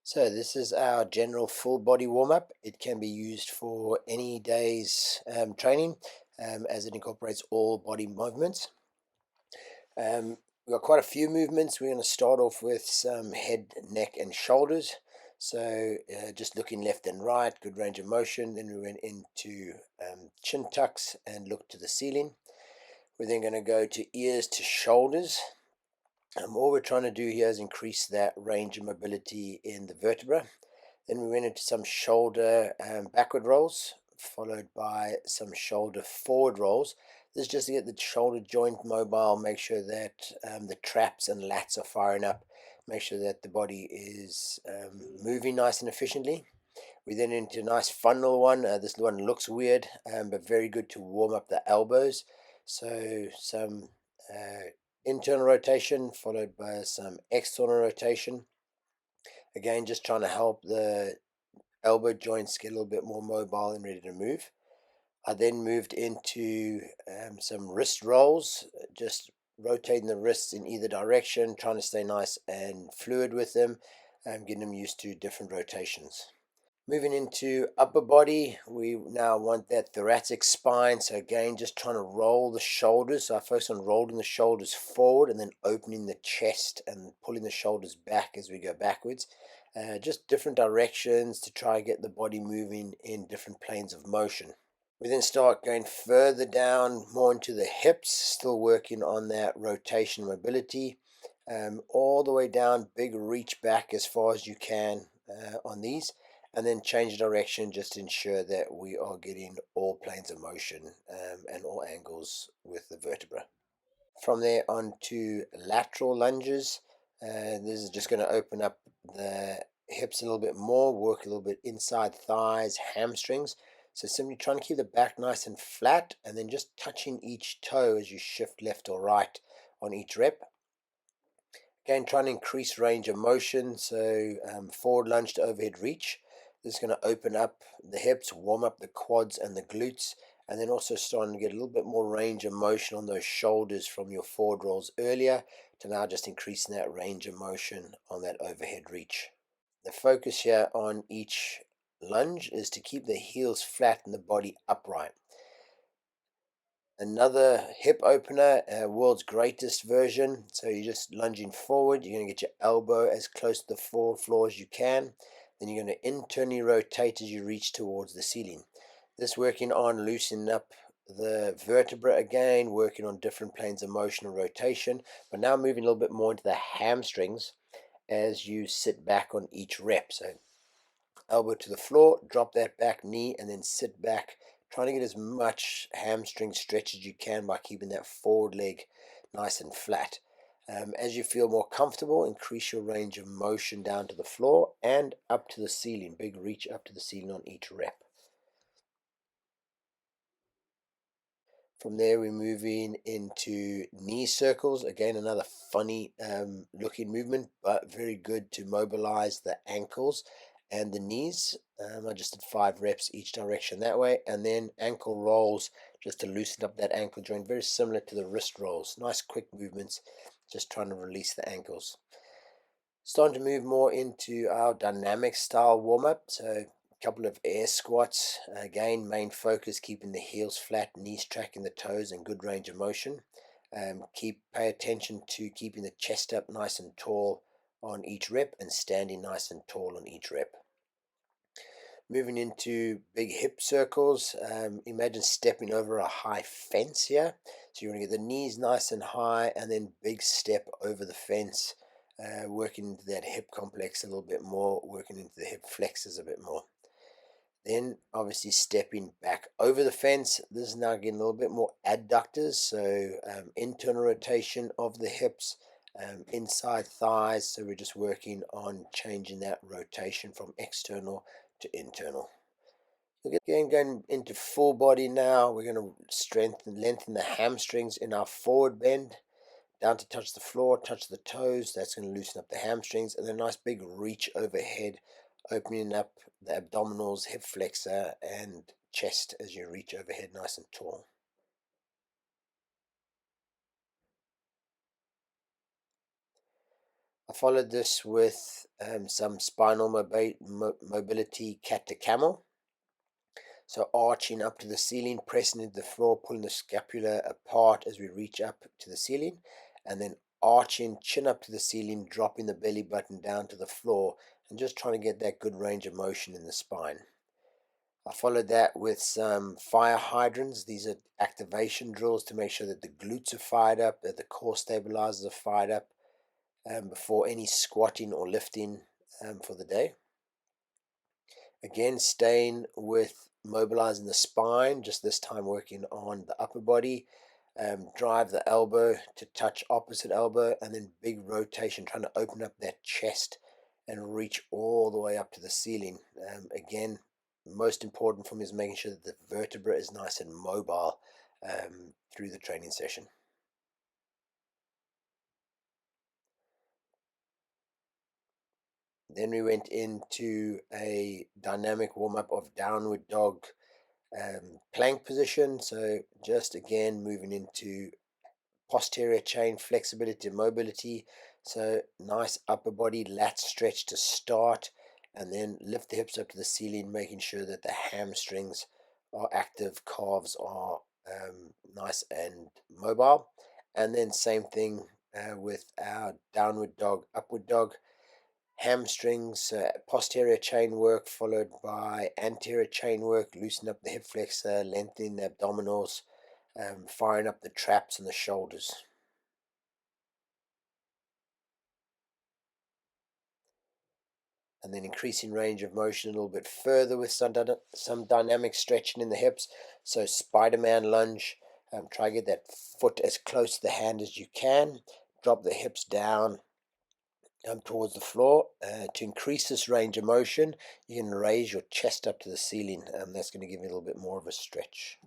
So this is our general full body warm-up. It can be used for any day's training as it incorporates all body movements. We've got quite a few movements. We're going to start off with some head, neck and shoulders. So just looking left and right, good range of motion. Then we went into chin tucks and look to the ceiling. We're then going to go to ears to shoulders. All we're trying to do here is increase that range of mobility in the vertebra. Then we went into some shoulder backward rolls, followed by some shoulder forward rolls. This is just to get the shoulder joint mobile, make sure that the traps and lats are firing up, make sure that the body is moving nice and efficiently. We then into a nice funnel one. This one looks weird, but very good to warm up the elbows. So some internal rotation followed by some external rotation. Again, just trying to help the elbow joints get a little bit more mobile and ready to move. I then moved into some wrist rolls, just rotating the wrists in either direction, trying to stay nice and fluid with them, and getting them used to different rotations. Moving into upper body, we now want that thoracic spine. So again, just trying to roll the shoulders. So I focus on rolling the shoulders forward and then opening the chest and pulling the shoulders back as we go backwards. Just different directions to try and get the body moving in different planes of motion. We then start going further down, more into the hips, still working on that rotation mobility. All the way down, big reach back as far as you can on these, and then change direction just to ensure that we are getting all planes of motion and all angles with the vertebra. From there on to lateral lunges. This is just going to open up the hips a little bit more, work a little bit inside thighs, hamstrings. So simply trying to keep the back nice and flat and then just touching each toe as you shift left or right on each rep. Again, trying to increase range of motion, so forward lunge to overhead reach. This is going to open up the hips, warm up the quads and the glutes, and then also starting to get a little bit more range of motion on those shoulders from your forward rolls earlier to now just increasing that range of motion on that overhead reach. The focus here on each lunge is to keep the heels flat and the body upright. Another hip opener, world's greatest version. So you're just lunging forward. You're going to get your elbow as close to the floor as you can. Then you're going to internally rotate as you reach towards the ceiling. This working on loosening up the vertebra again, working on different planes of motion and rotation, but now moving a little bit more into the hamstrings as you sit back on each rep. So elbow to the floor, drop that back knee, and then sit back, trying to get as much hamstring stretch as you can by keeping that forward leg nice and flat. As you feel more comfortable, increase your range of motion down to the floor and up to the ceiling. Big reach up to the ceiling on each rep. From there, we're moving into knee circles. Again, another funny looking movement, but very good to mobilize the ankles and the knees. I just did 5 reps each direction that way. And then ankle rolls just to loosen up that ankle joint. Very similar to the wrist rolls. Nice quick movements, just trying to release the ankles. Starting to move more into our dynamic style warm-up. So couple of air squats. Again, main focus keeping the heels flat, knees tracking the toes, and good range of motion. Pay attention to keeping the chest up nice and tall on each rep and standing nice and tall on each rep. Moving into big hip circles. Imagine stepping over a high fence here. So you want to get the knees nice and high and then big step over the fence. Working into that hip complex a little bit more, working into the hip flexors a bit more. Then obviously stepping back over the fence. This is now getting a little bit more adductors, so internal rotation of the hips, inside thighs. So we're just working on changing that rotation from external to internal. Again, going into full body now. We're going to lengthen the hamstrings in our forward bend down to touch the floor, touch the toes. That's going to loosen up the hamstrings, and then a nice big reach overhead, opening up the abdominals, hip flexor, and chest as you reach overhead nice and tall. I followed this with some spinal mobility cat to camel. So arching up to the ceiling, pressing into the floor, pulling the scapula apart as we reach up to the ceiling, and then arching, chin up to the ceiling, dropping the belly button down to the floor, and just trying to get that good range of motion in the spine. I followed that with some fire hydrants. These are activation drills to make sure that the glutes are fired up, that the core stabilizers are fired up before any squatting or lifting for the day. Again, staying with mobilizing the spine, just this time working on the upper body. Drive the elbow to touch opposite elbow, and then big rotation, trying to open up that chest and reach all the way up to the ceiling. Again, most important for me is making sure that the vertebra is nice and mobile through the training session. Then we went into a dynamic warm-up of downward dog plank position. So just again moving into posterior chain flexibility and mobility. So nice upper body lat stretch to start, and then lift the hips up to the ceiling, making sure that the hamstrings are active, calves are nice and mobile. And then same thing with our downward dog, upward dog. Hamstrings, posterior chain work followed by anterior chain work, loosen up the hip flexor, lengthening the abdominals, firing up the traps and the shoulders. And then increasing range of motion a little bit further with some dynamic stretching in the hips. So Spider-Man lunge, try to get that foot as close to the hand as you can. Drop the hips down towards the floor. To increase this range of motion, you can raise your chest up to the ceiling. That's going to give you a little bit more of a stretch.